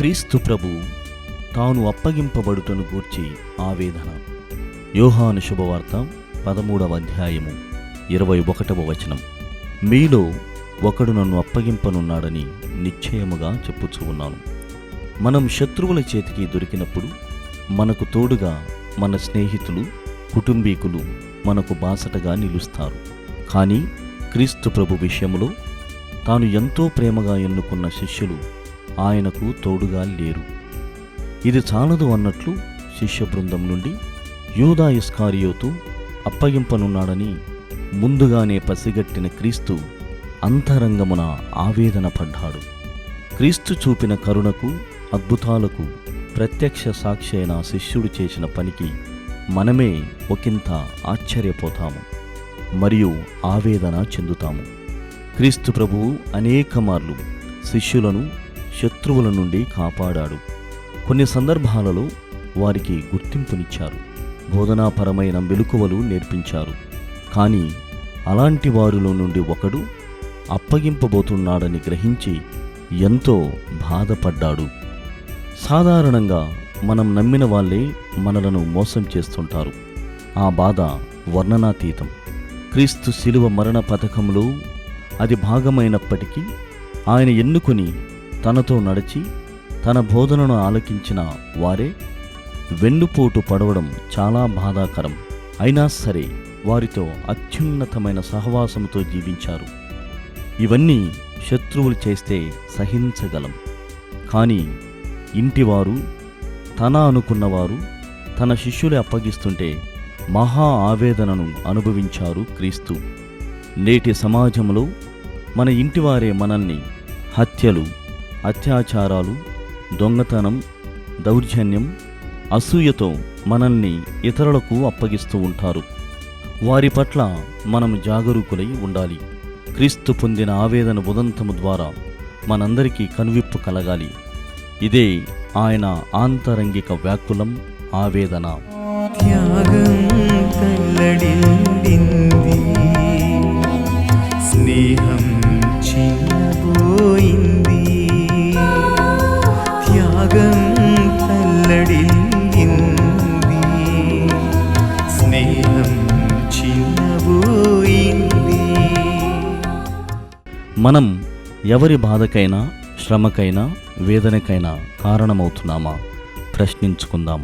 క్రీస్తు ప్రభు తాను అప్పగింపబడుటను గూర్చి ఆవేదన. యోహాను శుభవార్త 13వ అధ్యాయము 21వ వచనం. మీలో ఒకడు నన్ను అప్పగింపనున్నాడని నిశ్చయముగా చెప్పుచూ ఉన్నాను. మనం శత్రువుల చేతికి దొరికినప్పుడు మనకు తోడుగా మన స్నేహితులు, కుటుంబీకులు మనకు బాసటగా నిలుస్తారు. కానీ క్రీస్తు ప్రభు విషయంలో తాను ఎంతో ప్రేమగా ఎన్నుకున్న శిష్యులు ఆయనకు తోడుగా లేరు. ఇది చాలదు అన్నట్లు శిష్య బృందం నుండి యూదా ఇస్కారియోతు అప్పగింపనున్నాడని ముందుగానే పసిగట్టిన క్రీస్తు అంతరంగమున ఆవేదన పడ్డాడు. క్రీస్తు చూపిన కరుణకు, అద్భుతాలకు ప్రత్యక్ష సాక్షి అయిన శిష్యుడు చేసిన పనికి మనమే ఒకంత ఆశ్చర్యపోతాము మరియు ఆవేదన చెందుతాము. క్రీస్తు ప్రభువు అనేక మార్లు శిష్యులను శత్రువుల నుండి కాపాడాడు. కొన్ని సందర్భాలలో వారికి గుర్తింపునిచ్చారు, బోధనాపరమైన మెలకువలు నేర్పించారు. కానీ అలాంటి వారిలో నుండి ఒకడు అప్పగింపబోతున్నాడని గ్రహించి ఎంతో బాధపడ్డాడు. సాధారణంగా మనం నమ్మిన వాళ్ళే మనలను మోసం చేస్తుంటారు. ఆ బాధ వర్ణనాతీతం. క్రీస్తు శిలువ మరణ పథకంలో అది భాగమైనప్పటికీ ఆయన ఎన్నుకొని తనతో నడిచి తన బోధనను ఆలకించిన వారే వెన్నుపోటు పడవడం చాలా బాధాకరం. అయినా సరే వారితో అత్యున్నతమైన సహవాసంతో జీవించారు. ఇవన్నీ శత్రువులు చేస్తే సహించగలం. కానీ ఇంటివారు, తన అనుకున్నవారు తన శిష్యులే అప్పగిస్తుంటే మహా ఆవేదనను అనుభవించారు క్రీస్తు. నేటి సమాజంలో మన ఇంటివారే మనల్ని హత్యలు, అత్యాచారాలు, దొంగతనం, దౌర్జన్యం, అసూయతో మనల్ని ఇతరులకు అప్పగిస్తూ ఉంటారు. వారి పట్ల మనం జాగరూకులై ఉండాలి. క్రీస్తు పొందిన ఆవేదన ఉదంతము ద్వారా మనందరికీ కనువిప్పు కలగాలి. ఇదే ఆయన ఆంతరంగిక వ్యాకులం, ఆవేదన. త్యాగం తల్లడిల్లింది, స్నేహం చిన్నబోయింది. త్యాగం తల్లడిల్లింది, స్నేహం చిన్నబోయింది. మనం ఎవరి బాధకైనా, శ్రమకైనా, వేదనకైనా కారణమవుతున్నామా? ప్రశ్నించుకుందాం.